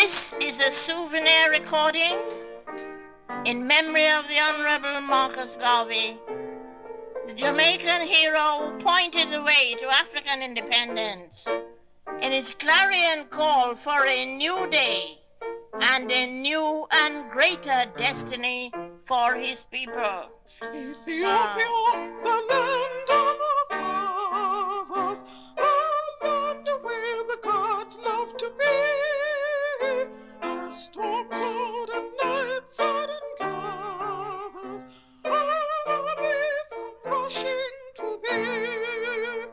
This is a souvenir recording in memory of the Honorable Marcus Garvey, the Jamaican hero who pointed the way to African independence in his clarion call for a new day and a new and greater destiny for his people. Ethiopia, the land of our fathers, a land where the gods love to be. A storm cloud at night sudden gathers, armies come rushing to thee.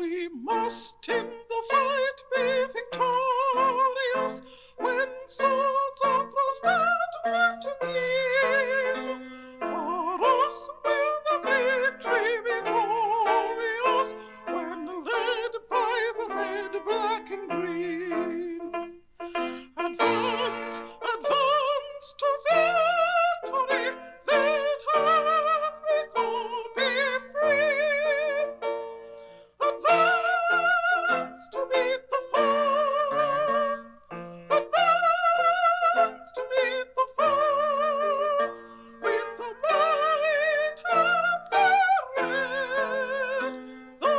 We must in the fight be victorious when swords are thrust out back to gleam. For us will the victory be glorious when led by the red, black, and green. Advance, advance to victory, let Africa be free. Advance to meet the foe, advance to meet the foe, with the might of the red, the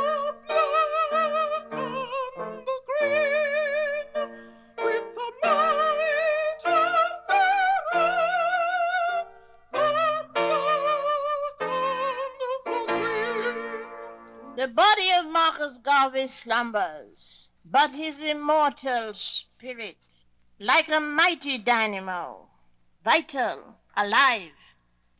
black and the green, with the might of the red, the black and the green. The body of Marcus Garvey slumbers, but his immortal spirit, like a mighty dynamo, vital, alive,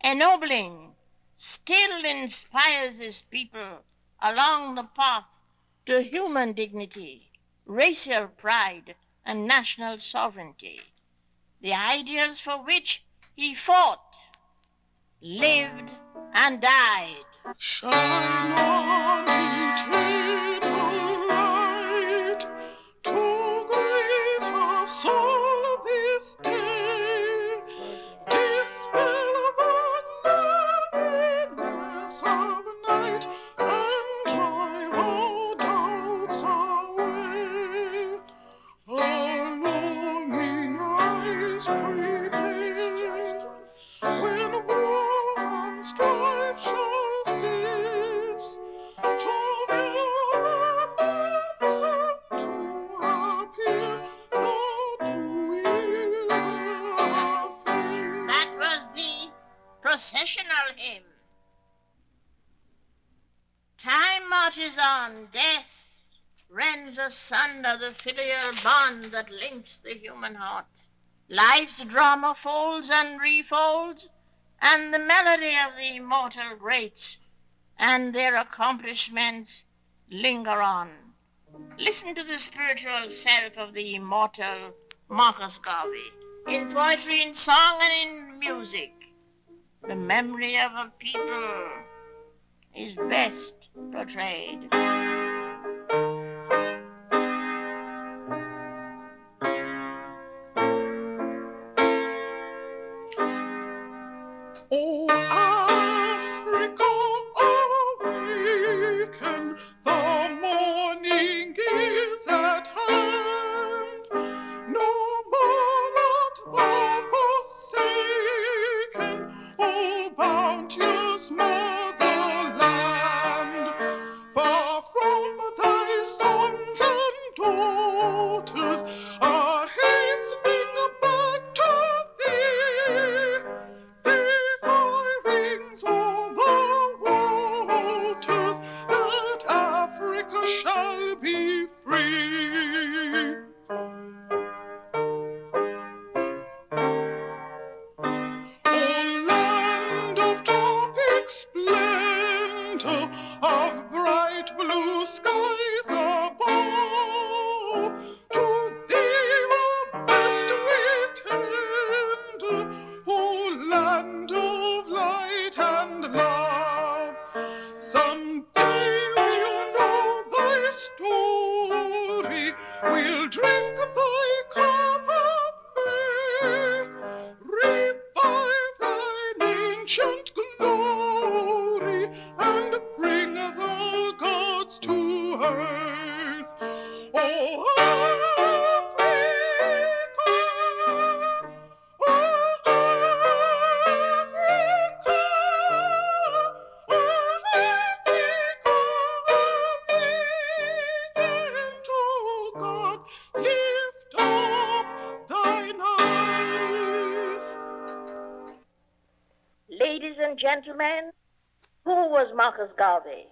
ennobling, still inspires his people along the path to human dignity, racial pride, and national sovereignty, the ideals for which he fought, lived, and died. Shine on, eternal light, to greet our soul this day. Dispel the loneliness of night and drive all doubts away. Our longing eyes prevail when war and strife shall cease, to view abundance and to appear the new era of peace. That was the processional hymn. Time marches on, death rends asunder the filial bond that links the human heart. Life's drama folds and refolds, and the melody of the immortal greats and their accomplishments linger on. Listen to the spiritual self of the immortal Marcus Garvey in poetry, in song, and in music. The memory of a people is best portrayed. O Africa, awaken, the morning is at hand. No more art thou forsaken, O bounteous motherland. Far from thy sons and daughters are hastening back to thee. Their cry rings o'er the waters that Africa shall be free. O land of tropic splendor, of bright blue skies above, to thee, O best we tender, O land of light and love. Someday we'll know thy story, we'll drink thy cup of mirth, revive thine ancient glory, and bring the gods to earth. Oh, Africa, gentlemen, who was Marcus Garvey?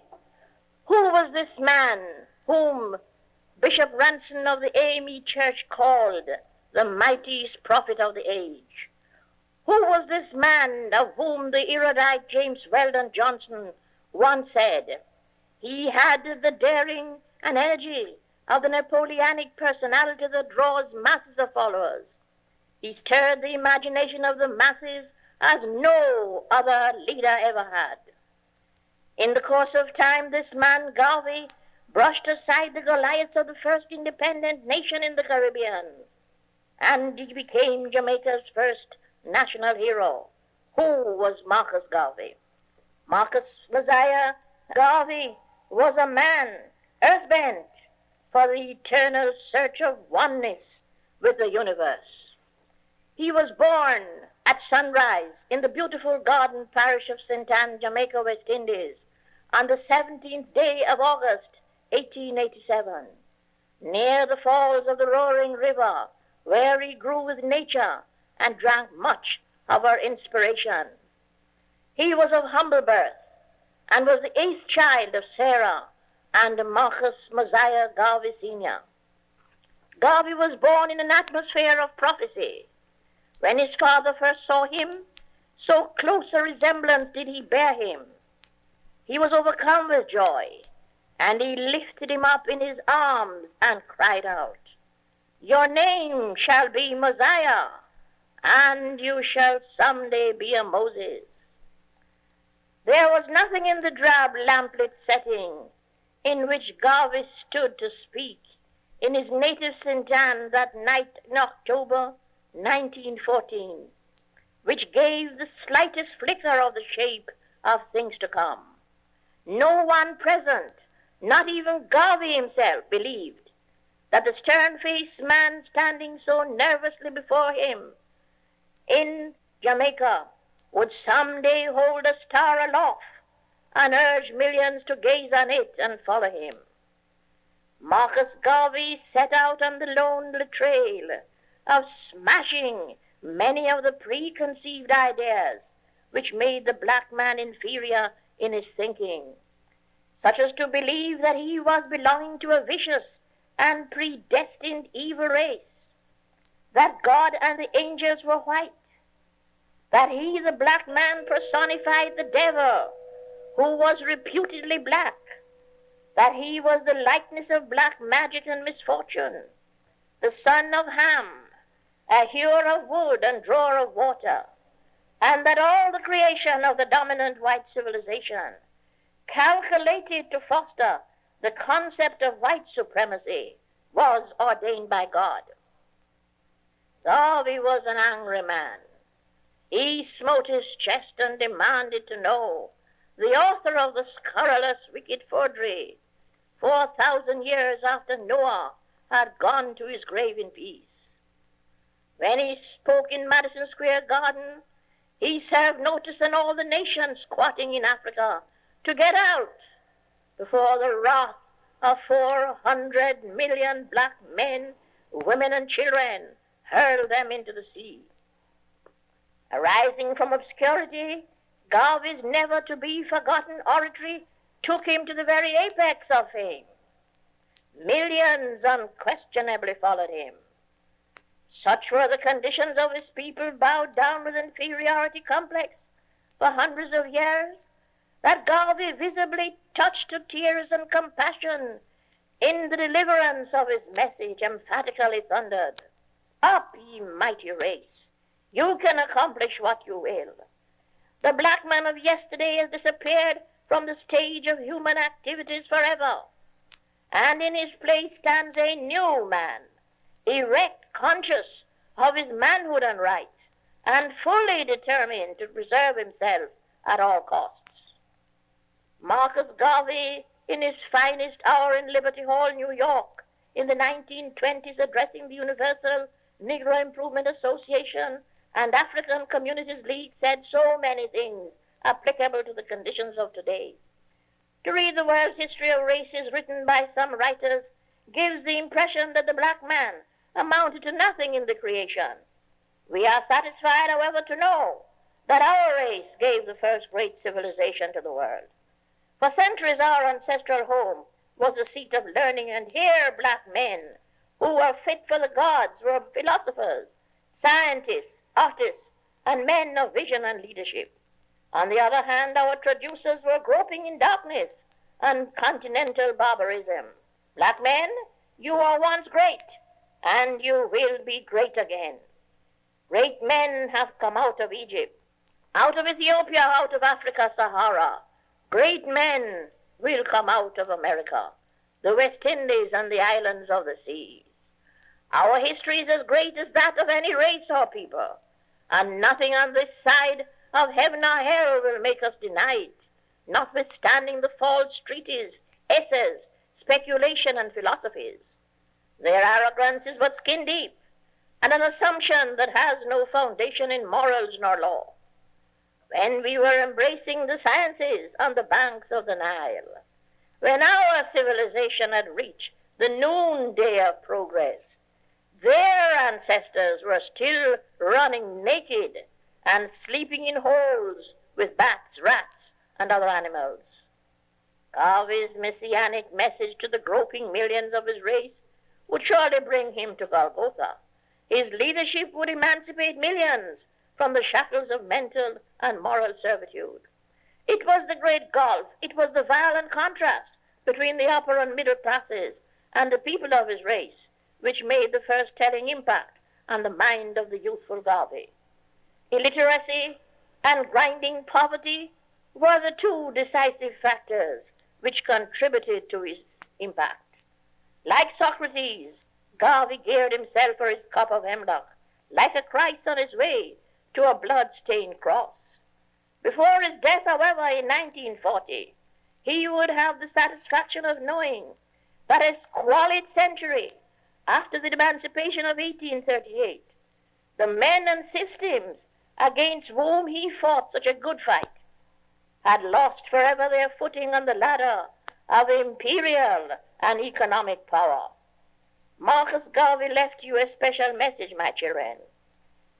Who was this man whom Bishop Ranson of the AME Church called the mightiest prophet of the age? Who was this man of whom the erudite James Weldon Johnson once said, he had the daring and energy of the Napoleonic personality that draws masses of followers. He stirred the imagination of the masses as no other leader ever had. In the course of time, this man, Garvey, brushed aside the Goliaths of the first independent nation in the Caribbean, and he became Jamaica's first national hero. Who was Marcus Garvey? Marcus Mosiah Garvey was a man earthbent for the eternal search of oneness with the universe. He was born at sunrise in the beautiful garden parish of St. Anne, Jamaica, West Indies, on the 17th day of August, 1887, near the falls of the roaring river, where he grew with nature and drank much of her inspiration. He was of humble birth and was the 8th child of Sarah and Marcus Mosiah Garvey Sr. Garvey was born in an atmosphere of prophecy. When his father first saw him, so close a resemblance did he bear him. He was overcome with joy, and he lifted him up in his arms and cried out, your name shall be Mosiah, and you shall someday be a Moses. There was nothing in the drab lamplit setting in which Garvey stood to speak in his native St. Anne that night in October 1914, which gave the slightest flicker of the shape of things to come. No one present, not even Garvey himself, believed that the stern-faced man standing so nervously before him in Jamaica would someday hold a star aloft and urge millions to gaze on it and follow him. Marcus Garvey set out on the lonely trail of smashing many of the preconceived ideas which made the black man inferior in his thinking, such as to believe that he was belonging to a vicious and predestined evil race, that God and the angels were white, that he, the black man, personified the devil, who was reputedly black, that he was the likeness of black magic and misfortune, the son of Ham, a hewer of wood and drawer of water, and that all the creation of the dominant white civilization, calculated to foster the concept of white supremacy, was ordained by God. Garvey was an angry man. He smote his chest and demanded to know the author of the scurrilous wicked forgery 4,000 years after Noah had gone to his grave in peace. When he spoke in Madison Square Garden, he served notice on all the nations squatting in Africa to get out before the wrath of 400 million black men, women, and children hurled them into the sea. Arising from obscurity, Garvey's never-to-be-forgotten oratory took him to the very apex of fame. Millions unquestionably followed him. Such were the conditions of his people, bowed down with inferiority complex for hundreds of years, that Garvey visibly touched to tears and compassion in the deliverance of his message, emphatically thundered, "Up, ye mighty race! You can accomplish what you will. The black man of yesterday has disappeared from the stage of human activities forever, and in his place stands a new man, erect, conscious of his manhood and rights, and fully determined to preserve himself at all costs." Marcus Garvey, in his finest hour in Liberty Hall, New York, in the 1920s, addressing the Universal Negro Improvement Association and African Communities League, said so many things applicable to the conditions of today. To read the world's history of races written by some writers gives the impression that the black man amounted to nothing in the creation. We are satisfied, however, to know that our race gave the first great civilization to the world. For centuries our ancestral home was the seat of learning, and here black men who were fit for the gods were philosophers, scientists, artists, and men of vision and leadership. On the other hand, our traducers were groping in darkness and continental barbarism. Black men, you were once great, and you will be great again. Great men have come out of Egypt, out of Ethiopia, out of Africa, Sahara. Great men will come out of America, the West Indies, and the islands of the seas. Our history is as great as that of any race or people, and nothing on this side of heaven or hell will make us deny it, notwithstanding the false treaties, essays, speculation, and philosophies. Their arrogance is but skin deep, and an assumption that has no foundation in morals nor law. When we were embracing the sciences on the banks of the Nile, when our civilization had reached the noonday of progress, their ancestors were still running naked and sleeping in holes with bats, rats, and other animals. Garvey's messianic message to the groping millions of his race would surely bring him to Golgotha. His leadership would emancipate millions from the shackles of mental and moral servitude. It was the great gulf, it was the violent contrast between the upper and middle classes and the people of his race which made the first telling impact on the mind of the youthful Garvey. Illiteracy and grinding poverty were the two decisive factors which contributed to his impact. Like Socrates, Garvey geared himself for his cup of hemlock, like a Christ on his way to a blood-stained cross. Before his death, however, in 1940, he would have the satisfaction of knowing that a squalid century after the emancipation of 1838, the men and systems against whom he fought such a good fight had lost forever their footing on the ladder of imperial and economic power. Marcus Garvey left you a special message, my children.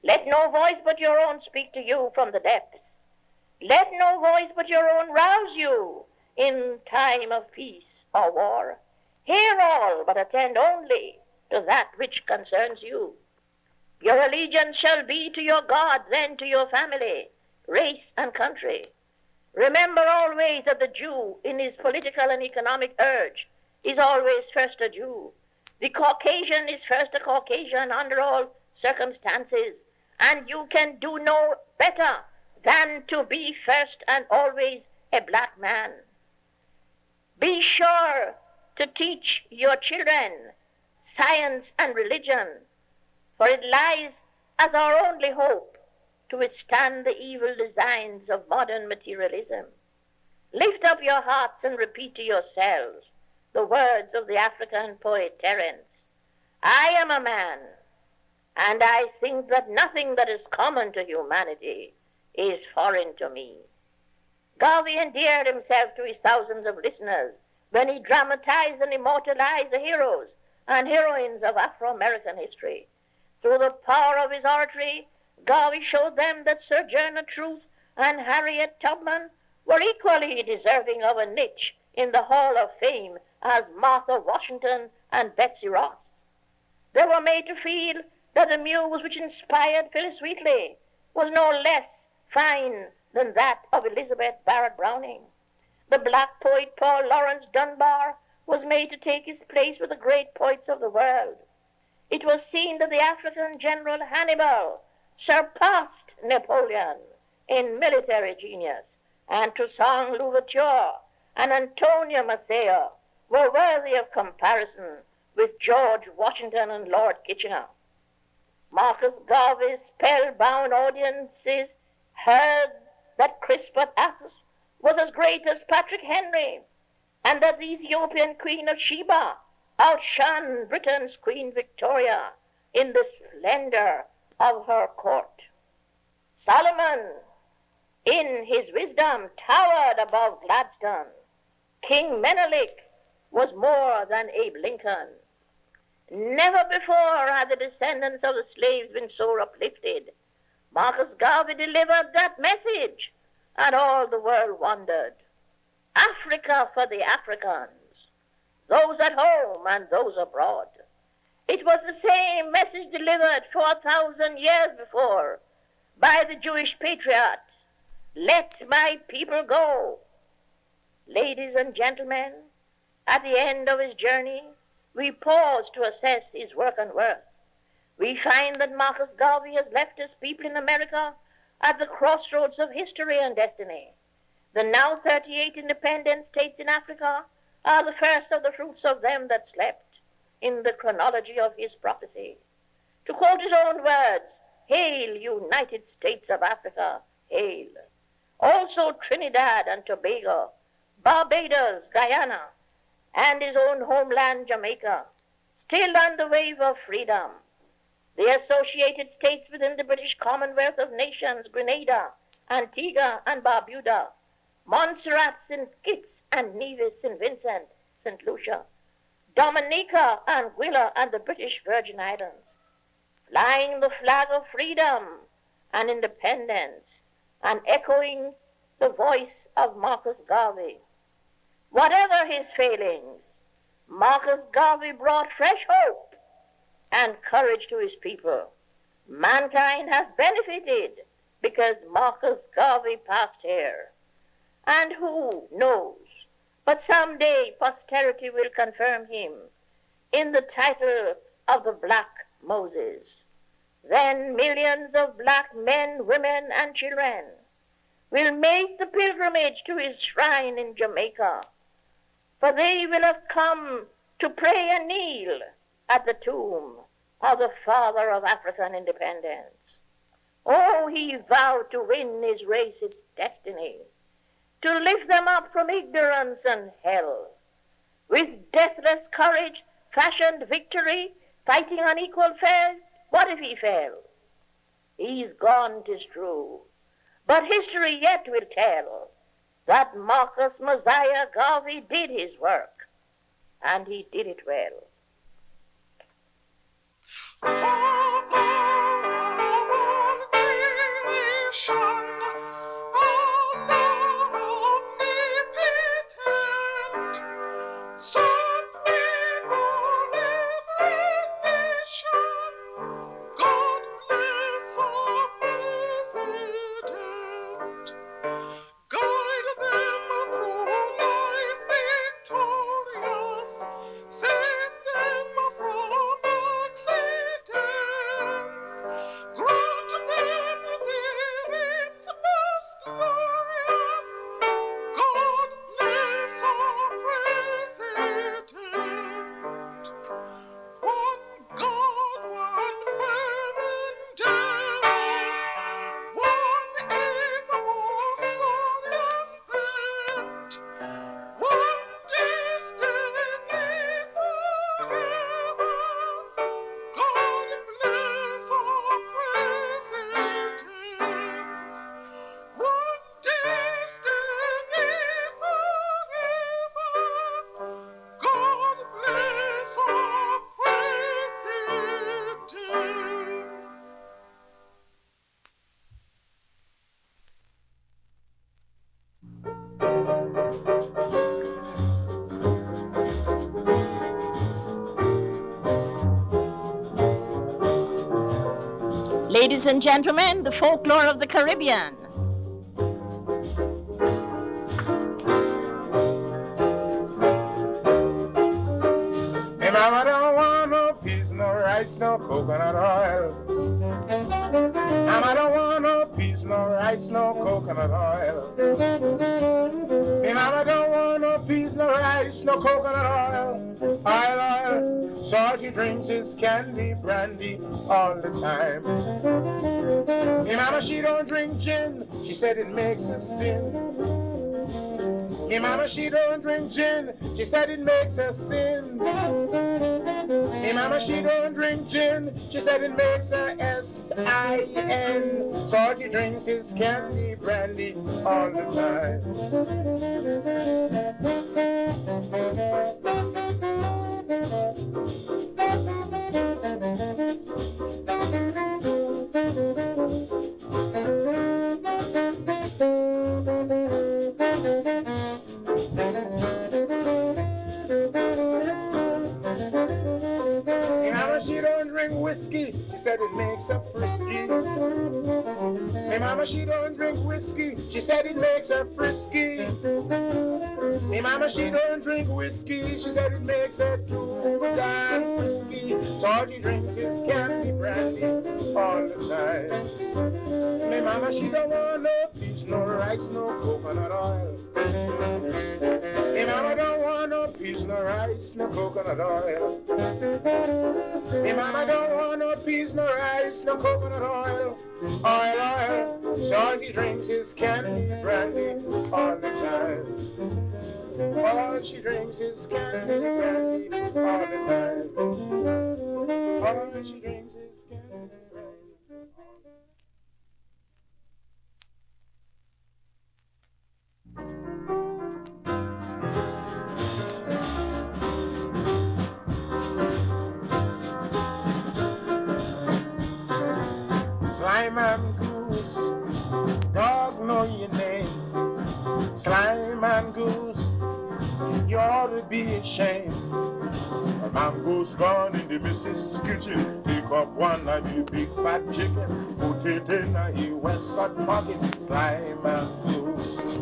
Let no voice but your own speak to you from the depths. Let no voice but your own rouse you in time of peace or war. Hear all, but attend only to that which concerns you. Your allegiance shall be to your God, then to your family, race, and country. Remember always that the Jew, in his political and economic urge, is always first a Jew. The Caucasian is first a Caucasian under all circumstances, and you can do no better than to be first and always a black man. Be sure to teach your children science and religion, for it lies as our only hope to withstand the evil designs of modern materialism. Lift up your hearts and repeat to yourselves the words of the African poet Terence. I am a man, and I think that nothing that is common to humanity is foreign to me. Garvey endeared himself to his thousands of listeners when he dramatized and immortalized the heroes and heroines of Afro-American history. Through the power of his oratory, Garvey showed them that Sojourner Truth and Harriet Tubman were equally deserving of a niche in the Hall of Fame as Martha Washington and Betsy Ross. They were made to feel that the muse which inspired Phyllis Wheatley was no less fine than that of Elizabeth Barrett Browning. The black poet Paul Laurence Dunbar was made to take his place with the great poets of the world. It was seen that the African general Hannibal surpassed Napoleon in military genius, and Toussaint Louverture and Antonio Maceo were worthy of comparison with George Washington and Lord Kitchener. Marcus Garvey's spellbound audiences heard that Crispus Attucks was as great as Patrick Henry, and that the Ethiopian Queen of Sheba outshone Britain's Queen Victoria in the splendor of her court. Solomon, in his wisdom, towered above Gladstone. King Menelik was more than Abe Lincoln. Never before had the descendants of the slaves been so uplifted Marcus Garvey delivered that message, and all the world wondered. Africa for the Africans, those at home and those abroad. It was the same message delivered 4,000 years before by the Jewish patriot, "Let my people go." Ladies and gentlemen, at the end of his journey, we pause to assess his work and worth. We find that Marcus Garvey has left his people in America at the crossroads of history and destiny. The now 38 independent states in Africa are the first of the fruits of them that slept in the chronology of his prophecy. To quote his own words, "Hail, United States of Africa, hail." Also Trinidad and Tobago, Barbados, Guyana, and his own homeland, Jamaica, still on the wave of freedom. The associated states within the British Commonwealth of Nations, Grenada, Antigua and Barbuda, Montserrat, St. Kitts and Nevis, St. Vincent, St. Lucia, Dominica, Anguilla, and the British Virgin Islands, flying the flag of freedom and independence and echoing the voice of Marcus Garvey. Whatever his failings, Marcus Garvey brought fresh hope and courage to his people. Mankind has benefited because Marcus Garvey passed here. And who knows, but someday posterity will confirm him in the title of the Black Moses. Then millions of black men, women, and children will make the pilgrimage to his shrine in Jamaica, for they will have come to pray and kneel at the tomb of the father of African independence. Oh, he vowed to win his race its destiny, to lift them up from ignorance and hell. With deathless courage, fashioned victory, fighting on equal fare. What if he fell? He's gone, 'tis true, but history yet will tell that Marcus Messiah Garvey did his work, and he did it well. Ladies and gentlemen, the folklore of the Caribbean. Me mama don't want no peas, no rice, no coconut oil. Mama don't want no peas, no rice, no coconut oil. Me mama don't want no peas, no rice, no coconut oil. Oil, oil. Salty drinks is candy, brandy all the time. Me mama, she don't drink gin. She said it makes her sin. Me mama, she don't drink gin. She said it makes her sin. Me mama, she don't drink gin. She said it makes her S-I-N. Salty drinks is candy, brandy all the time. mama, she don't drink whiskey. She said it makes her frisky. My mama, she don't drink whiskey. She said it makes her frisky. My mama, she don't drink whiskey. She said it makes her too damn frisky. So all she drinks is candy brandy all the time. My mama, she don't want no peach, no rice, no coconut oil. My mama don't want no peach, no rice, no coconut oil. My mama don't want no peach, no rice, no coconut oil. Oil. So all she drinks is candy brandy all the time. All she drinks is candy brandy all the time. All she drinks is candy brandy all the time. Sly Mongoose, dog know your name. Sly Mongoose, you ought to be ashamed. A mongoose gone in the missus' kitchen. Pick up one of the big fat chicken, put it in a waistcoat pocket. Sly Mongoose.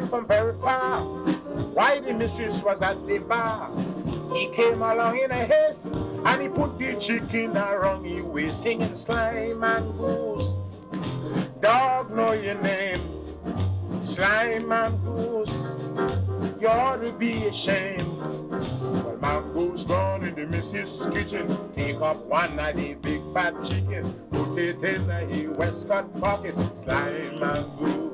From very far, why the mistress was at the bar. He came along in a haste and he put the chicken around his waist, singing Sly Mongoose, dog know your name. Sly Mongoose, you ought to be ashamed. Well, Mongoose gone in the missus' kitchen, take up one of the big fat chicken, put it in a waistcoat pocket. Sly Mongoose.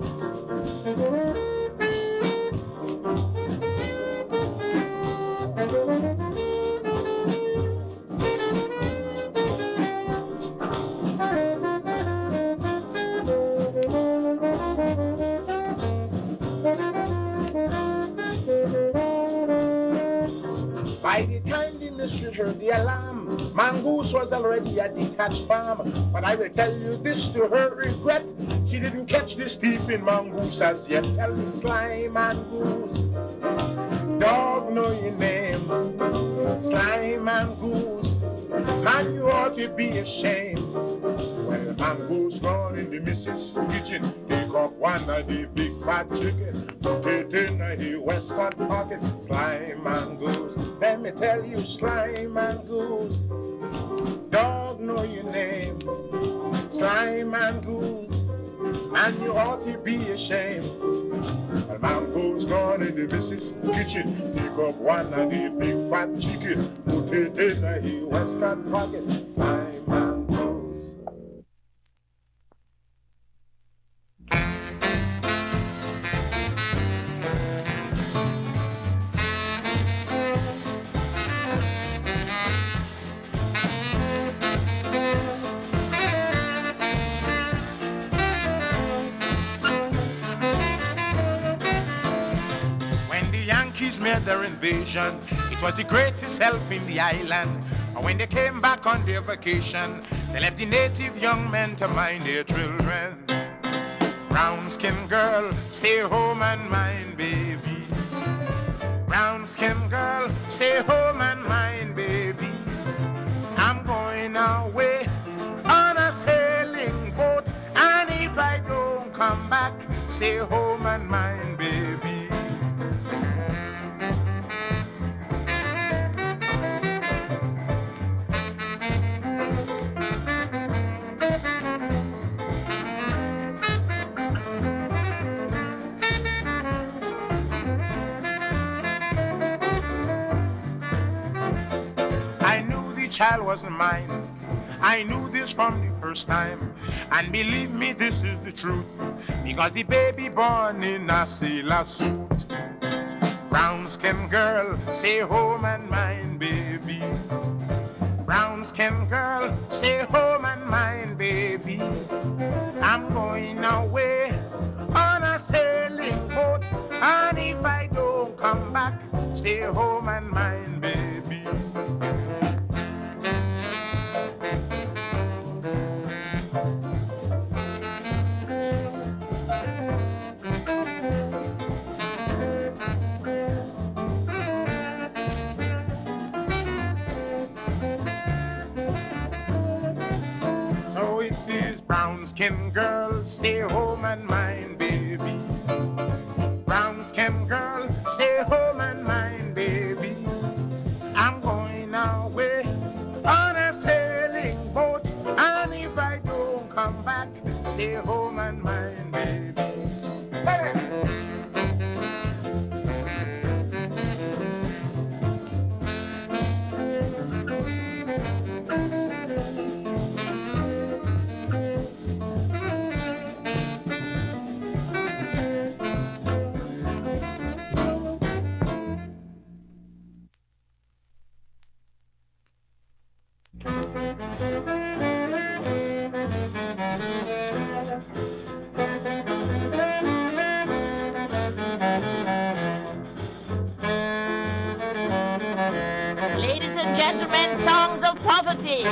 By the time the industry heard the alarm, Mongoose was already at detached farm. But I will tell you this to her regret, she didn't catch this thief in Mongoose as yet. Tell me, Sly Mongoose, dog know your name. Sly Mongoose, man, you ought to be ashamed. Well, Mongoose gone in the missus' kitchen, take up one of the big fat chicken, put it in a waistcoat pocket. Sly Mongoose, let me tell you, Sly Mongoose, dog know your name. Sly Mongoose, man, you ought to be ashamed. Well, Mongoose gone in the missus' kitchen, pick up one of the big fat chicken, put it in a waistcoat pocket. Sly Mongoose. Made their invasion, it was the greatest help in the island. And when they came back on their vacation, they left the native young men to mind their children. Brown skin girl, stay home and mind baby. Brown skin girl, stay home and mind baby. I'm going away on a sailing boat, and if I don't come back, stay home and mind baby. Child wasn't mine. I knew this from the first time, and believe me, this is the truth, because the baby born in a sailor suit. Brown skin girl, stay home and mind baby. Brown skin girl, stay home and mind baby. I'm going away on a sailing boat, and if I don't come back, stay home and mind, baby. So it is brown skin girl, stay home and mind, baby. Brown skin girl, stay home and mind, baby. I'm going away on a sailing boat, and if I don't come back, stay home and mind, baby. Hey! Ladies and gentlemen, songs of poverty.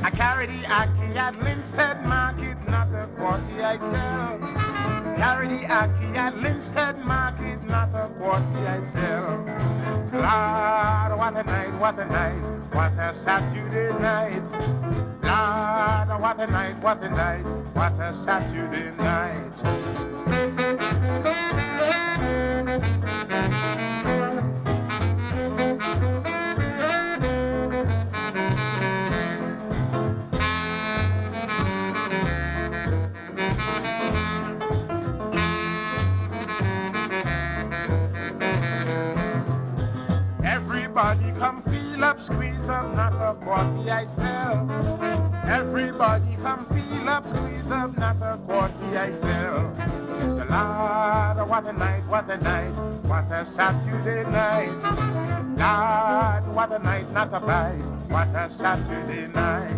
I carry the ackee at Linsted Market, not a quarter I sell. Carry the ackee at Linsted Market, not a quarter I sell. Lord, what a night, what a night, what a Saturday night. Lord, what a night, what a night, what a Saturday night. Everybody come feel up, squeeze up, not a quarter I sell. Everybody come feel up, squeeze up, not a quarter I sell. It's a lot, what a night, what a night, what a Saturday night. Lord, what a night, not a bite, what a Saturday night.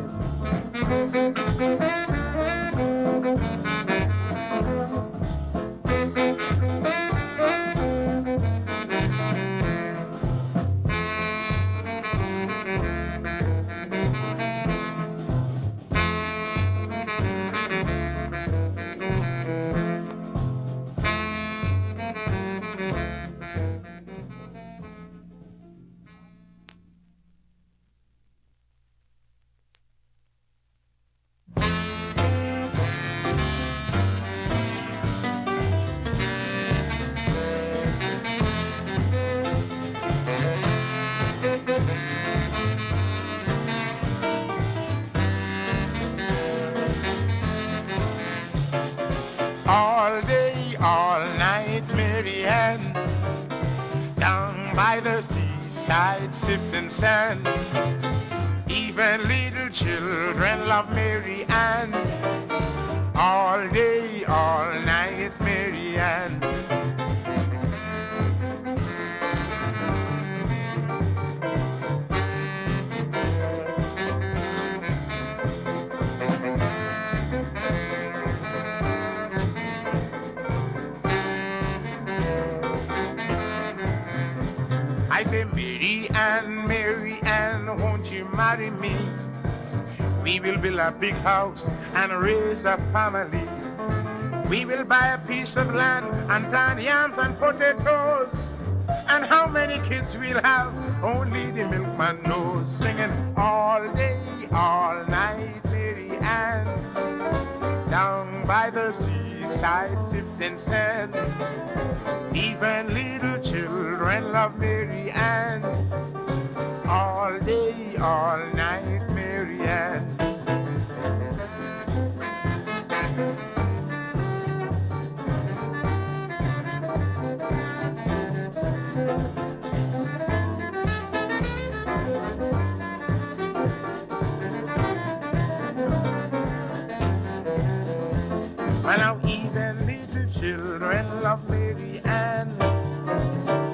All day, all night, Maryanne, down by the seaside, sipping sand. Even little children love Maryanne. All day, all night, Maryanne. I say, Maryanne, won't you marry me? We will build a big house and raise a family. We will buy a piece of land and plant yams and potatoes. And how many kids we'll have, only the milkman knows. Singing all day, all night, Maryanne, down by the seaside, sipping sand. Even little children love Maryanne. All day, all night, Maryanne. Well, now even little children love Maryanne.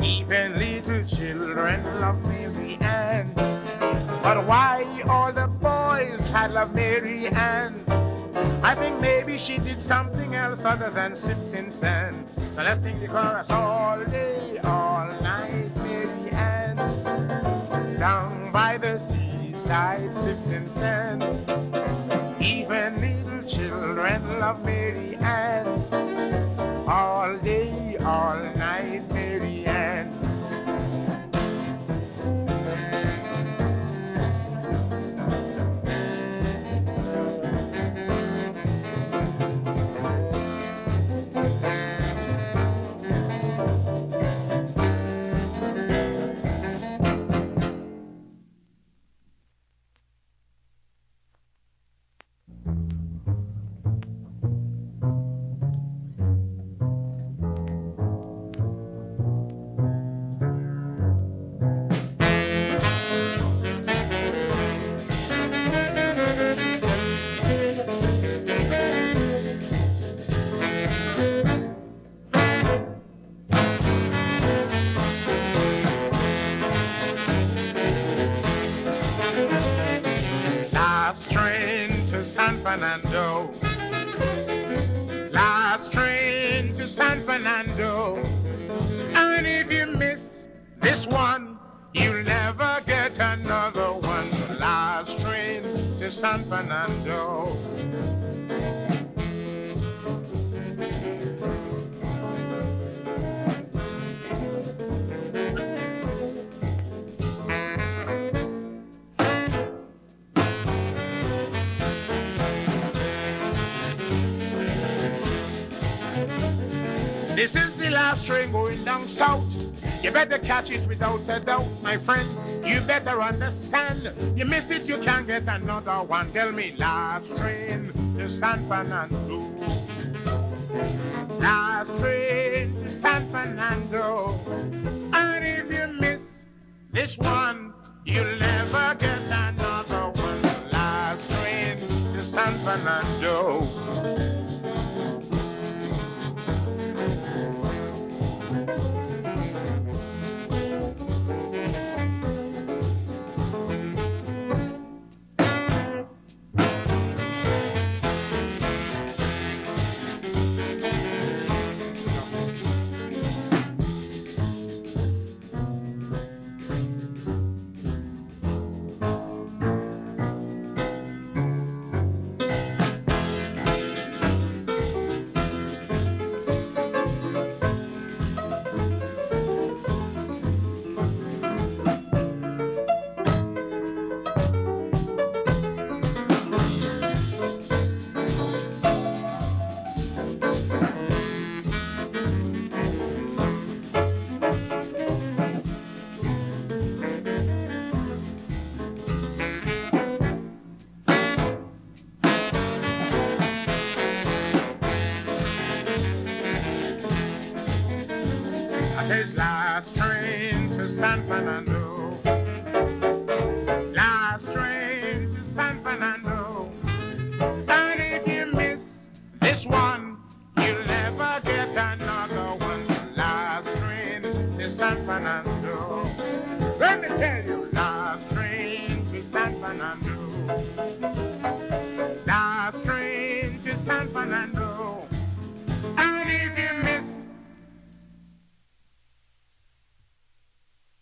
Even little children love Maryanne. But why all the boys had love Maryanne? I think maybe she did something else other than sifting sand. So let's sing the chorus all day, all night, Maryanne. Down by the seaside, sifting sand. Even little children love Maryanne. All day, all night, Maryanne. Last train to San Fernando. Last train to San Fernando. And if you miss this one, you'll never get another one. So last train to San Fernando. This is the last train going down south. You better catch it without a doubt, my friend. You better understand. You miss it, you can't get another one. Tell me, last train to San Fernando. Last train to San Fernando. And if you miss this one, you'll never get another one. Last train to San Fernando. Says last train to San Fernando. Last train to San Fernando. And if you miss this one, you'll never get another one. So last train to San Fernando. Let me tell you, last train to San Fernando. Last train to San Fernando.